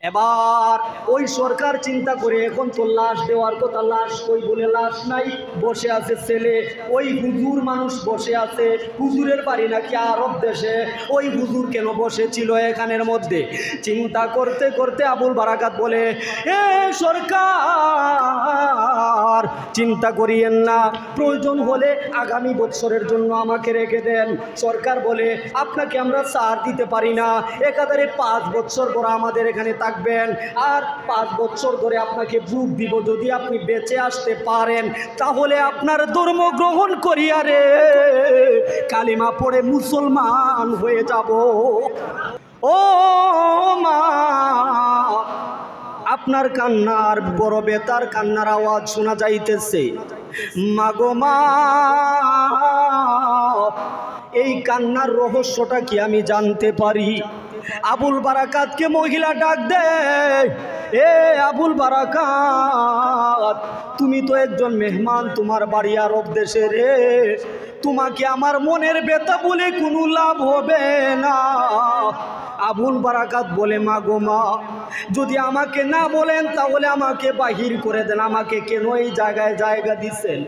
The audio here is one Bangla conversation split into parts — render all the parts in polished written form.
এবার ওই সরকার চিন্তা করে এখন তো লাশ দেওয়ার কথা, লাশ কই বলে লাশ নাই, বসে আছে ছেলে। ওই হুজুর মানুষ বসে আছে, হুজুরের বাড়ি নাকি আরব দেশে, ওই হুজুর কেন বসেছিল এখানের মধ্যে? চিন্তা করতে করতে আবুল বারাকাত বলে, এ সরকার চিন্তা করিয়েন না, প্রয়োজন হলে আগামী বছরের জন্য আমাকে রেখে দেন। সরকার বলে, আপনাকে আমরা ছাড় দিতে পারি না, একাধারে 5 বছর পর আমাদের এখানে থাকবেন, আর 5 বছর ধরে আপনাকে বুক দিব, যদি আপনি বেঁচে আসতে পারেন তাহলে আপনার ধর্ম গ্রহণ করিয়া রে কালিমা পড়ে মুসলমান হয়ে যাব। ও মা, আপনার কান্নার বড় বেতার কান্নার আওয়াজ শোনা যাইতেছে। মাগো মা, এই কান্নার রহস্যটা কি আমি জানতে পারি? আবুল বারাকাতকে মহিলা ডাক দে, এ আবুল বারাকাত, তুমি তো একজন মেহমান, তোমার বাড়ি আরব দেশে রে, তোমাকে আমার মনের ব্যথা বলে কোনো লাভ হবে না। আবুল বারাকাত বলে, মা গো মা, যদি আমাকে না বলেন তাহলে আমাকে বাহির করে দেন, আমাকে কেন এই জায়গায় জায়গা দিচ্ছেন?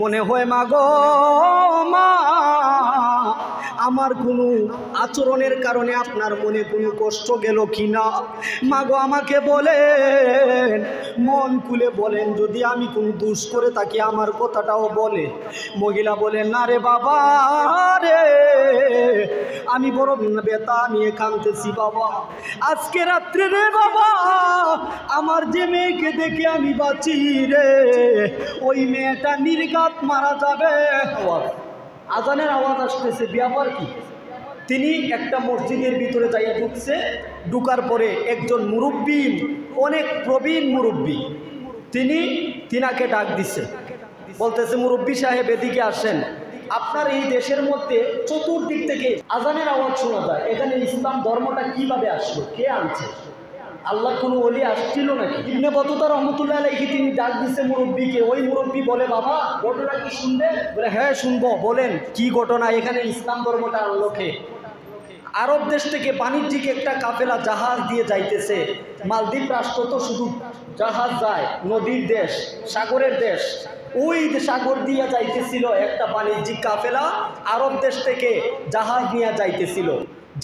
মনে হয় মা গো মা, আমার কোনো আচরণের কারণে আপনার মনে কোনো কষ্ট গেল কি না? মা গো, আমাকে বলেন, মন খুলে বলেন, যদি আমি কোনো দোষ করে থাকি আমার কথাটাও বলে। মহিলা বলে, না রে বাবা রে, আমি বড় বেতা নিয়ে কাঁদতেছি বাবা। আজকে রাত্রে রে বাবা, আমার যে মেয়েকে দেখে আমি বাঁচি রে, ওই মেয়েটা নির্ঘাত মারা যাবে। আজানের আওয়াজ আসতেছে, ব্যাপার কি? তিনি একটা মসজিদের ভিতরে যাইয়া ঢুকছে, ঢুকার পরে একজন মুরব্বী, অনেক প্রবীণ মুরব্বী, তিনাকে ডাক দিছে, বলতেছে, মুরব্বী সাহেব এদিকে আসেন। আপনার এই দেশের মধ্যে চতুর্দিক থেকে আজানের আওয়াজ শোনা যায়, এখানে ইসলাম ধর্মটা কিভাবে আসলো, কে আনছে? আল্লাহর কোনো ওলি আসছিল নাকি? ইবনে বতুতা রহমতুল্লাহ আলাইহি তিনি ডাক দিছে মুরব্বীকে। ওই মুরব্বী বলে, বাবা ঘটনা কি শুনবে? বলে, হ্যাঁ শুনবো, বলেন কি ঘটনা, এখানে ইসলাম ধর্মটা আনলো কে? আরব দেশ থেকে বাণিজ্যিক একটা কাফেলা জাহাজ দিয়ে যাইতেছে। মালদ্বীপ রাষ্ট্র তো শুধু জাহাজ যায়, নদীর দেশ, সাগরের দেশ, ওই সাগর দিয়ে যাইতেছিল একটা বাণিজ্যিক কাফেলা, আরব দেশ থেকে জাহাজ নিয়ে যাইতেছিল।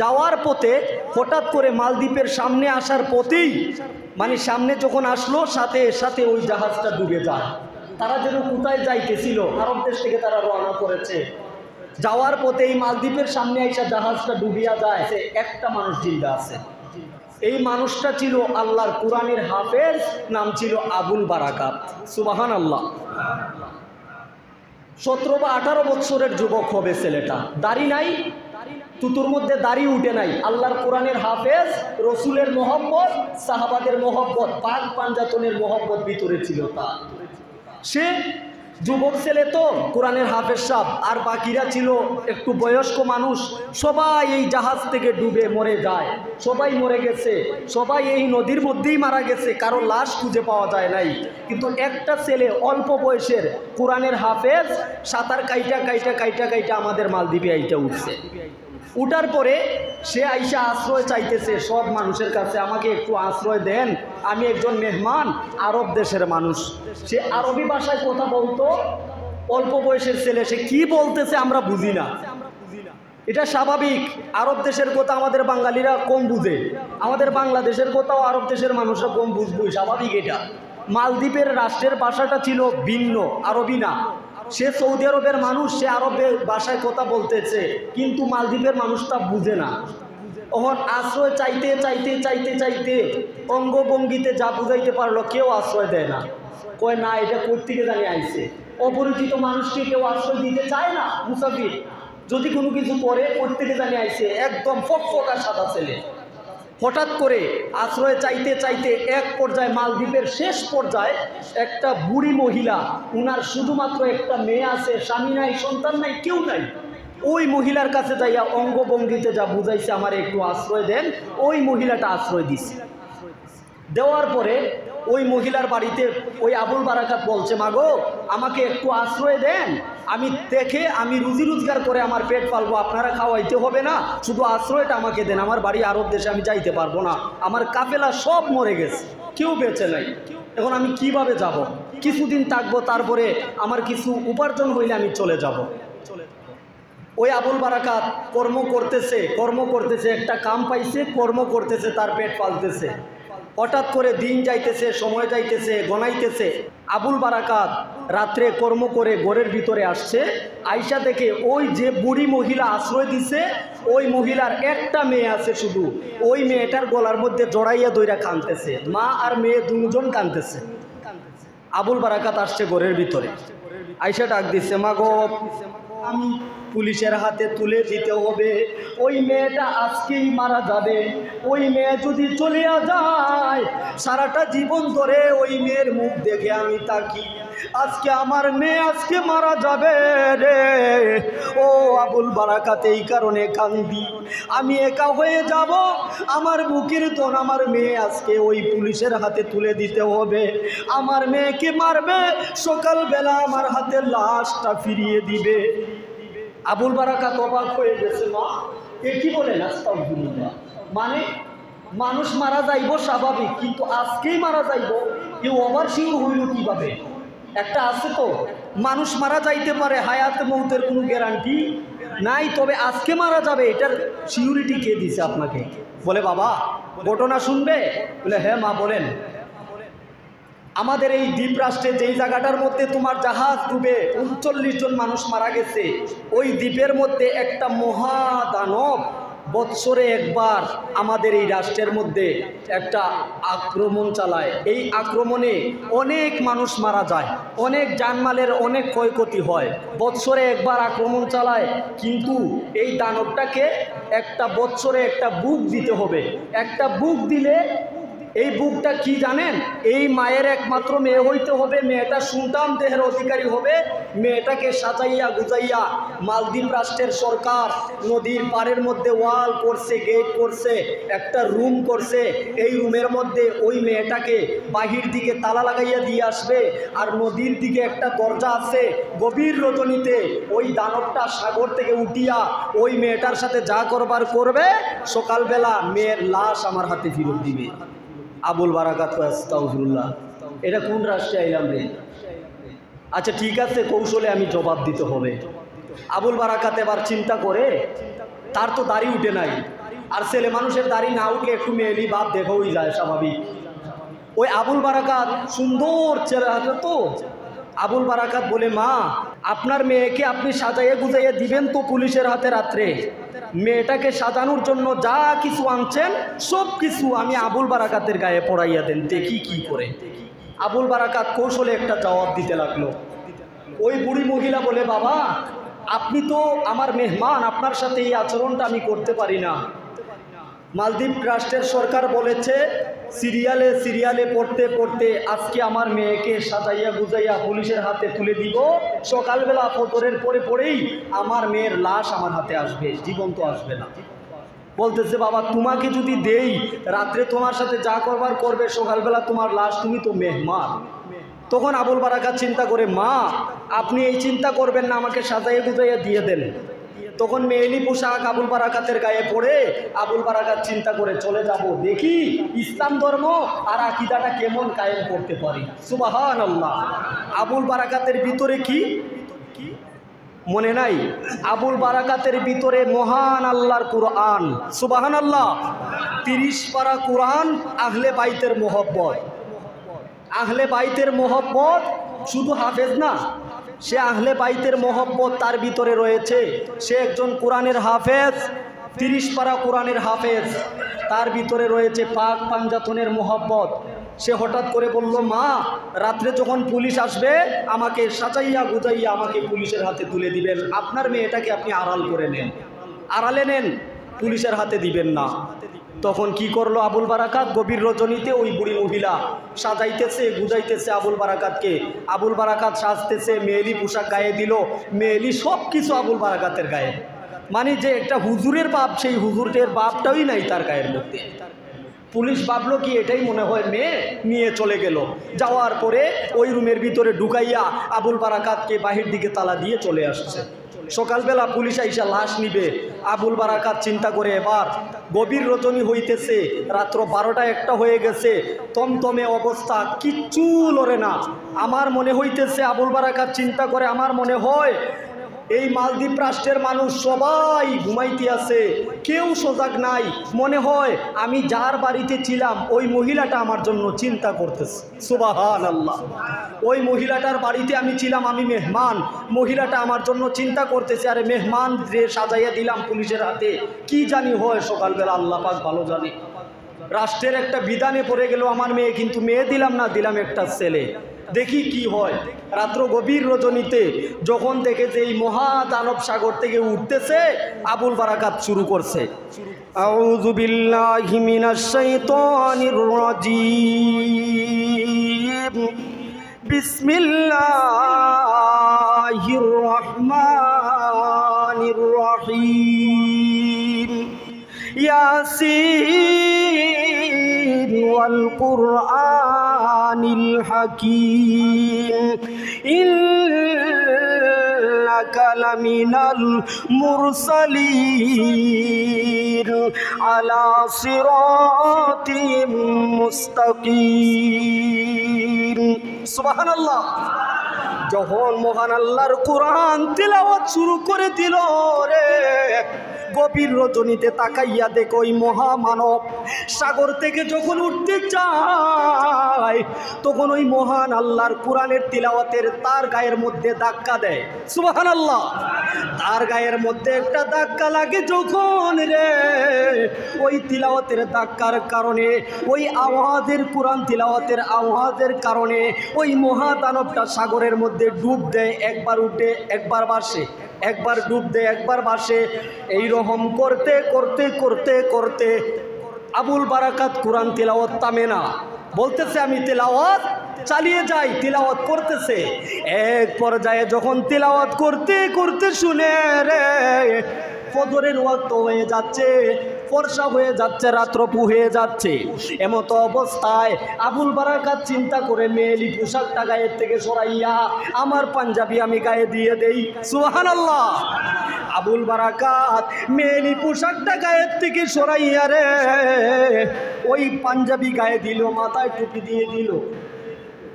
যাওয়ার পথে হঠাৎ করে মালদ্বীপের সামনে আসার পথেই, মানে সামনে যখন আসলো, সাথে সাথে ওই জাহাজটা ডুবে যায়। তারা যেন কোথায় যাইতেছিল, আরব দেশ থেকে তারা রওনা করেছে, যাওয়ার পথে এই মালদ্বীপের সামনে এসে জাহাজটা ডুবিয়া যায়। একটা মানুষ জিন্দা আছে, এই মানুষটা ছিল আল্লাহর কোরআনের হাফেজ, নাম ছিল আবুল বারাকাত। সুবহানাল্লাহ। 17 বা 18 বছরের যুবক হবে ছেলেটা, দাড়ি নাই, তুতুর মধ্যে দাড়ি উঠে নাই, আল্লাহর কোরআনের হাফেজ, রসুলের মোহব্বত, সাহাবাদের মোহব্বত, পাক পাঞ্জাতনের মোহব্বত ভিতরে ছিল তার। সে যুবক ছেলে তো, কোরআনের হাফেজ সাহেব, আর বাকিরা ছিল একটু বয়স্ক মানুষ। সবাই এই জাহাজ থেকে ডুবে মরে যায়, সবাই মরে গেছে, সবাই এই নদীর মধ্যেই মারা গেছে, কারো লাশ খুঁজে পাওয়া যায় নাই। কিন্তু একটা ছেলে অল্প বয়সের কোরআনের হাফেজ, সাঁতার কাইটা কাইটা কাইটা কাইটা আমাদের মালদ্বীপে আইটা উঠছে। উঠার পরে সে আইসা আশ্রয় চাইতেছে সব মানুষের কাছে, আমাকে একটু আশ্রয় দেন, আমি একজন মেহমান, আরব দেশের মানুষ। সে আরবি ভাষায় কথা বলতো, অল্প বয়সের ছেলে, সে কি বলতেছে আমরা বুঝি না, এটা স্বাভাবিক। আরব দেশের কথা আমাদের বাঙালিরা কম বুঝে, আমাদের বাংলাদেশের কথাও আরব দেশের মানুষরা কম বুঝবই, স্বাভাবিক এটা। মালদ্বীপের রাষ্ট্রের ভাষাটা ছিল ভিন্ন, আরবি না। সে সৌদি আরবের মানুষ, সে আরবের ভাষায় কথা বলতেছে, কিন্তু মালদ্বীপের মানুষটা বুঝে না। তখন আশ্রয় চাইতে চাইতে চাইতে চাইতে অঙ্গভঙ্গিতে যা বুঝাইতে পারলো, কেউ আশ্রয় দেয় না, কয় না এটা কোত্থেকে জানি আইছে। অপরিচিত মানুষকে কেউ আশ্রয় দিতে চায় না, মুসাফির যদি কোনো কিছু করে, কোত্থেকে জানি আইছে, একদম ফকফকা সাদা ছেলে। হঠাৎ করে আশ্রয় চাইতে চাইতে এক পর্যায়ে, মালদ্বীপের শেষ পর্যায়ে, একটা বুড়ি মহিলা, উনার শুধুমাত্র একটা মেয়ে আছে, স্বামী নাই, সন্তান নাই, কেউ নাই। ওই মহিলার কাছে যাইয়া অঙ্গভঙ্গিতে যা বুঝাইছে, আমার একটু আশ্রয় দেন, ওই মহিলাটা আশ্রয় দিছে। দেওয়ার পরে ওই মহিলার বাড়িতে ওই আবুল বারাকাত বলছে, মাগো আমাকে একটু আশ্রয় দেন, আমি রুজি রোজগার করে আমার পেট পালবো, আপনারা খাওয়াইতে হবে না, শুধু আশ্রয়টা আমাকে দেন, আমার বাড়ি আরব দেশে আমি যাইতে পারবো না, আমার কাফেলা সব মরে গেছে, কেউ বেঁচে নাই, এখন আমি কিভাবে যাব? কিছুদিন থাকবো, তারপরে আমার কিছু উপার্জন হইলে আমি চলে যাব। ওই আবুল বারাকাত কর্ম করতেছে, একটা কাম পাইছে, কর্ম করতেছে, তার পেট পালতেছে। হঠাৎ করে দিন যাইতেছে, সময় যাইতেছে, গনাইতেছে। আবুল বারাকাত রাত্রে কর্ম করে ঘরের ভিতরে আসছে, আয়সা দেখে ওই যে বুড়ি মহিলা আশ্রয় দিছে, ওই মহিলার একটা মেয়ে আছে শুধু, ওই মেয়েটার গলার মধ্যে জড়াইয়া দইরা কাঁদতেছে, মা আর মেয়ে দুজন কাঁদতেছে। আবুল বারাকাত আসছে ঘরের ভিতরে, আয়সা ডাক দিচ্ছে, মা গো আমি পুলিশের হাতে তুলে দিতে হবে, ওই মেয়েটা আজকেই মারা যাবে, ওই মেয়ে যদি চলিয়া যায় সারাটা জীবন ধরে ওই মেয়ের মুখ দেখে আমি তাকি, আজকে আমার মেয়ে আজকে মারা যাবে রে। ও আবুল বারাকাত এই কারণে কান্দি, আমি একা হয়ে যাব, আমার বুকের তোন আমার মেয়ে আজকে ওই পুলিশের হাতে তুলে দিতে হবে, আমার মেয়েকে মারবে, সকালবেলা আমার হাতে লাশটা ফিরিয়ে দিবে। আবুল বারাকাত অবাক হয়ে গেছে, মা এ কি বলেন? আস্তাগফিরুল্লাহ, মানে মানুষ মারা যাইব স্বাভাবিক, কিন্তু আজকেই মারা যাইব, কেউ ওভার শিওর হইল কিভাবে? একটা আছে তো, মানুষ মারা যাইতে পারে, হায়াত মৌতের কোনো গ্যারান্টি নাই, তবে আজকে মারা যাবে এটার সিউরিটি কে দিছে আপনাকে? বলে বাবা ঘটনা শুনবে? বলে হ্যাঁ মা বলেন। আমাদের এই দ্বীপ রাষ্ট্রে যেই জায়গাটার মধ্যে তোমার জাহাজ ডুবে ৩৯ জন মানুষ মারা গেছে, ওই দ্বীপের মধ্যে একটা মহাদানব বৎসরে একবার আমাদের এই রাষ্ট্রের মধ্যে একটা আক্রমণ চালায়। এই আক্রমণে অনেক মানুষ মারা যায়, অনেক জানমালের অনেক ক্ষয়ক্ষতি হয়, বৎসরে একবার আক্রমণ চালায়। কিন্তু এই দানবটাকে একটা বৎসরে একটা বুক দিতে হবে, একটা বুক দিলে এই বুকটা কি জানেন? এই মায়ের একমাত্র মেয়ে হইতে হবে, মেয়েটা সুলতান দেহের অধিকারী হবে, মেয়েটাকে সাজাইয়া গুজাইয়া মালদ্বীপ রাষ্ট্রের সরকার নদীর পাড়ের মধ্যে ওয়াল করছে, গেট করছে, একটা রুম করছে, এই রুমের মধ্যে ওই মেয়েটাকে বাহির দিকে তালা লাগাইয়া দিয়ে আসবে, আর নদীর দিকে একটা দরজা আছে, গভীর রজনীতে ওই দানবটা সাগর থেকে উঠিয়া ওই মেয়েটার সাথে যা করবার করবে, সকালবেলা মেয়ের লাশ আমার হাতে ফেরত দিবে। আবুল বারাকাত আস্তাগফিরুল্লাহ, এটা কোন রাষ্ট্রে আইলাম রে? আচ্ছা ঠিক আছে, কৌশলে আমি জবাব দিতে হবে। আবুল বারাকাত এবার চিন্তা করে, তার তো দাড়ি উঠে নাই, আর ছেলে মানুষের দাড়ি না উঠলে একটু মেয়েলি বাপ দেখাই যায় স্বাভাবিক। ওই আবুল বারাকাত সুন্দর ছেলে আছে তো, আবুল বারাকাত বলে, মা আপনার মেয়েকে আপনি সাজাইয়ে গুজাইয়ে দিবেন তো পুলিশের হাতে রাত্রে, মেয়েটাকে সাজানোর জন্য যা কিছু আনছেন সব কিছু আমি আবুল বারাকাতের গায়ে পড়াইয়া দেন, দেখি কি করে। আবুল বারাকাত কৌশলে একটা জবাব দিতে লাগলো। ওই বুড়ি মহিলা বলে, বাবা আপনি তো আমার মেহমান, আপনার সাথে এই আচরণটা আমি করতে পারি না। মালদ্বীপ রাষ্ট্রের সরকার বলেছে সিরিয়ালে সিরিয়ালে পড়তে পড়তে আজকে আমার মেয়েকে সাজাইয়া গুজাইয়া পুলিশের হাতে তুলে দিব, সকালবেলা ফজরের পরে পরেই আমার মেয়ের লাশ আমার হাতে আসবে, জীবন্ত আসবে না। বলতেছে, বাবা তোমাকে যদি দেই, রাত্রে তোমার সাথে যা করবার করবে, সকালবেলা তোমার লাশ, তুমি তো মেহমান। তখন আবুল বারাকাত চিন্তা করে, মা আপনি এই চিন্তা করবেন না, আমাকে সাজাইয়া গুজাইয়া দিয়ে দেন। তখন মেয়েলি পোশাক আবুল বারাকাতের গায়ে পড়ে আবুল বারাকাত চিন্তা করে, চলে যাব, দেখি ইসলাম ধর্ম আর আকীদাটা কেমন কায়েম করতে পারি। সুবহানাল্লাহ। আবুল বারাকাতের ভিতরে কি মনে নাই? আবুল বারাকাতের ভিতরে মহান আল্লাহর কুরআন। সুবহানাল্লাহ। 30 পারা কুরআন, আহলে বাইতের মোহব্বত। আহলে বাইতের মোহব্বত শুধু হাফেজ না, সে আহলে বাইতের মোহব্বত তার ভিতরে রয়েছে। সে একজন কোরআনের হাফেজ, 30 পারা কোরআনের হাফেজ, তার ভিতরে রয়েছে পাক পাঞ্জাতনের মোহব্বত। সে হঠাৎ করে বলল, মা রাত্রে যখন পুলিশ আসবে আমাকে সাজাইয়া গুজাইয়া আমাকে পুলিশের হাতে তুলে দিবেন, আপনার মেয়েটাকে আপনি আড়াল করে নেন, আড়ালে নেন, পুলিশের হাতে দিবেন না। তখন কি করলো আবুল বারাকাত? গভীর রজনীতে ওই বুড়ি মহিলা সাজাইতেছে গুজাইতেছে আবুল বারাকাতকে, আবুল বারাকাত সাজতেছে, মেয়েলি পোশাক গায়ে দিল, মেয়েলি সব কিছু আবুল বারাকাতের গায়ে, মানে যে একটা হুজুরের বাপ, সেই হুজুরের বাপটাই নাই তার গায়ের মধ্যে। পুলিশ ভাবলো কি এটাই মনে হয় মেয়ে, নিয়ে চলে গেল। যাওয়ার পরে ওই রুমের ভিতরে ঢুকাইয়া আবুল বারাকাতকে বাহির দিকে তালা দিয়ে চলে আসছে। সকালবেলা পুলিশ আইসা লাশ নিবে। আবুল বারাকাত চিন্তা করে, এবার গভীর রজনী হইতেছে, রাত্র 12টা-1টা হয়ে গেছে, তমতমে অবস্থা, কিচ্ছু লড়ে না। আমার মনে হইতেছে, আবুল বারাকাত চিন্তা করে, আমার মনে হয় এই মালদ্বীপ রাষ্ট্রের মানুষ সবাই ঘুমাইতে আছে, কেউ সজাগ নাই। মনে হয় আমি যার বাড়িতে ছিলাম ওই মহিলাটা আমার জন্য চিন্তা করতেছে। সুবহানাল্লাহ। ওই মহিলাটার বাড়িতে আমি ছিলাম, আমি মেহমান, মহিলাটা আমার জন্য চিন্তা করতেছে। আরে মেহমান যে সাজাইয়া দিলাম পুলিশের হাতে, কি জানি হয় সকালবেলা, আল্লাহ পাক ভালো জানে। রাষ্ট্রের একটা বিধানে পড়ে গেল আমার মেয়ে, কিন্তু মেয়ে দিলাম না, দিলাম একটা ছেলে। দেখি কি হয়। রাত্র গভীর রজনীতে যখন দেখে যে এই মহাদানব সাগর থেকে উঠতেছে, আবুল বারাকাত শুরু করছে, আউযু বিল্লাহি মিনাশ শাইতানির রাজীম, বিসমিল্লাহির রহমানির রহিম, ইয়াসিন ওয়াল কুরআনিল হাকীম, ইন্নাকা লামিনাল মুরসালিন আলা সিরাতিম মুস্তাকিম। সুবহানাল্লাহ। যখন মহান আল্লাহর কোরআন তিলাওয়াত শুরু করে দিল রে, গভীর রজনীতে তাকাইয়া দেখো ওই মহামানব সাগর থেকে যখন উঠতে চায়, তখন ওই মহান আল্লাহর কোরআনের তিলাওয়াতের তার গায়ের মধ্যে ধাক্কা দেয়। সুবহানাল্লাহ। তার গায়ের মধ্যে একটা ধাক্কা লাগে যখন রে, ওই তিলাওয়াতের ধাক্কার কারণে, ওই আওয়াজের, কোরআন তিলাওয়াতের আওয়াজের কারণে ওই মহাদানবটা সাগরের মধ্যে ডুব দেয়। একবার উঠে একবার ভাসে, একবার ডুব দেয় একবার ভাসে। এইরকম করতে করতে করতে করতে আবুল বারাকাত কোরআন তিলাওয়াত থামে না, বলতেছে আমি তিলাওয়াত চালিয়ে যাই, তিলাওয়াত করতেছে। এক পর্যায়ে যখন তিলাওয়াত করতে করতে শুনে রে, ফজরের ওয়াক্ত হয়ে যাচ্ছে, ফর্সা হয়ে যাচ্ছে, রাত্র হয়ে যাচ্ছে। এমতো অবস্থায় আবুল বারাকাত চিন্তা করে মেয়েলি পোশাকটা গায়ের থেকে সরাইয়া আমার পাঞ্জাবি আমি গায়ে দিয়ে দেই। সুবহানাল্লাহ। আবুল বারাকাত মেয়েলি পোশাকটা গায়ের থেকে সরাইয়া রে ওই পাঞ্জাবি গায়ে দিল, মাথায় টুপি দিয়ে দিল।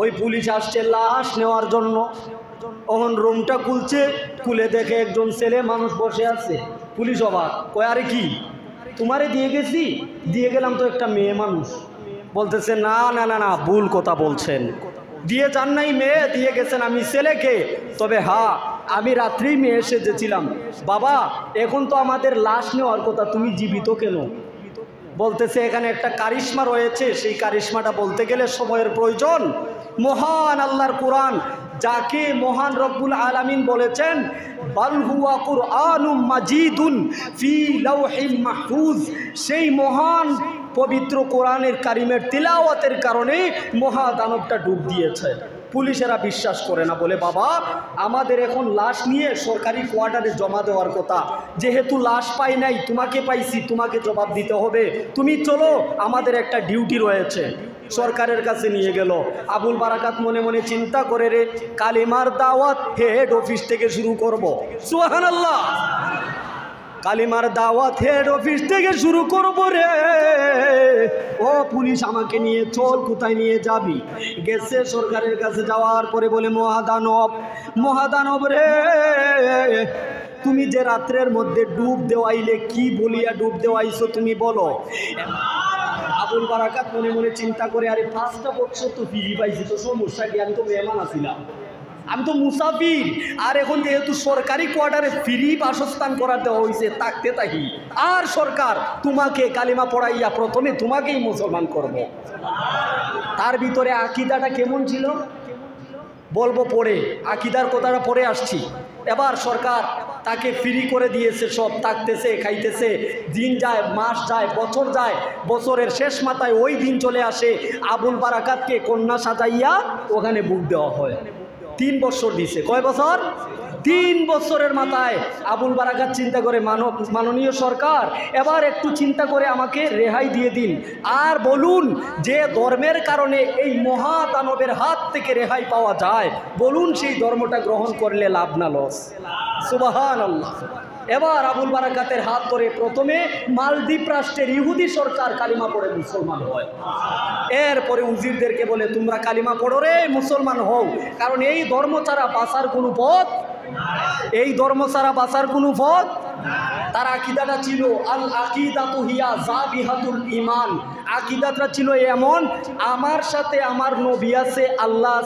ওই পুলিশ আসছে লাশ নেওয়ার জন্য। তখন রুমটা খুলছে, খুলে দেখে একজন ছেলে মানুষ বসে আছে। পুলিশ অবাক, কয় আরে কি তোমারে দিয়ে গেছি? দিয়ে গেলাম তো একটা মেয়ে মানুষ। বলতেছে না না না না, ভুল কথা বলছেন, দিয়ে যান নাই মেয়ে, দিয়ে গেছেন আমি ছেলেকে। তবে হ্যাঁ, আমি রাত্রেই মেয়ে সেজেছিলাম। বাবা এখন তো আমাদের লাশ নেওয়ার কথা, তুমি জীবিত কেন? বলতেছে এখানে একটা কারিশমা রয়েছে, সেই কারিশমাটা বলতে গেলে সময়ের প্রয়োজন। মহান আল্লাহর কোরআন, যাকে মহান রব্বুল আলামিন বলেছেন বাল হুয়া কুরআনুম মাজিদুন ফি লাওহিম মাহফুজ, সেই মহান পবিত্র কোরআনের কারিমের তিলাওয়াতের কারণে মহাদানবটা ডুব দিয়েছে। পুলিশেরা বিশ্বাস করে না, বলে বাবা আমাদের এখন লাশ নিয়ে সরকারি কোয়ার্টারে জমা দেওয়ার কথা, যেহেতু লাশ পাই নাই, তোমাকে পাইছি, তোমাকে জবাব দিতে হবে, তুমি চলো, আমাদের একটা ডিউটি রয়েছে। সরকারের কাছে নিয়ে গেল। আবুল বারাকাত মনে মনে চিন্তা করে, রে কালিমার দাওয়াত হেড অফিস থেকে শুরু করব। সুবহানাল্লাহ। কালিমার দাওয়াত হেড অফিস থেকে শুরু করব রে। ও পুলিশ আমাকে নিয়ে চল, কোথায় নিয়ে যাবি? গেছে সরকারের কাছে, যাওয়ার পরে বলে মহাদানব, মহাদানব রে তুমি যে রাত্রের মধ্যে ডুব দেওয়াইলে, কি বলিয়া ডুব দেওয়াইছো তুমি বলো। আবুল বারাকাত মনে মনে চিন্তা করে, আরে 5টা বছর তো ফিরি পাইছি, তো সমস্যা কি? আমি তো মেহমান আছিলাম, আমি তো মুসাফির। আর এখন যেহেতু সরকারি কোয়ার্টারে ফ্রি বাসস্থান করা দেওয়া হয়েছে, থাকতে থাকি। আর সরকার তোমাকে কালিমা পড়াইয়া প্রথমে তোমাকেই মুসলমান করব। তার ভিতরে আকিদাটা কেমন ছিল বলবো পরে, আকিদার কথাটা পরে আসছি। এবার সরকার তাকে ফ্রি করে দিয়েছে, সব থাকতেছে, খাইতেছে। দিন যায়, মাস যায়, বছর যায়, বছরের শেষ মাথায় ওই দিন চলে আসে, আবুল বারাকাতকে কন্যা সাজাইয়া ওখানে বুক দেওয়া হয়। 3 বছর দিছে। কয় বছর? 3 বছরের মাথায় আবুল বারাকাত চিন্তা করে মাননীয় সরকার এবার একটু চিন্তা করে আমাকে রেহাই দিয়ে দিন, আর বলুন যে ধর্মের কারণে এই মহাদানবের হাত থেকে রেহাই পাওয়া যায়, বলুন সেই ধর্মটা গ্রহণ করলে লাভ না লস? সুবহানাল্লাহ। এবার আবুল বারাকাতের হাত ধরে প্রথমে মালদ্বীপ রাষ্ট্রের ইহুদি সরকার কালিমা পড়ে মুসলমান হয়। এরপরে উজিরদেরকে বলে তোমরা কালিমা পড়ো রে, মুসলমান হও, কারণ এই ধর্ম ছাড়া বাঁচার কোনো পথ, এই ধর্ম ছাড়া বাঁচার কোনো পথ। তার আকীদাটা ছিল আল আকীদাতু হিয়া যাবিহাতুল ঈমান। আকীদাটা ছিল এমন, আমার সাথে আমার নবী আছে, আল্লাহ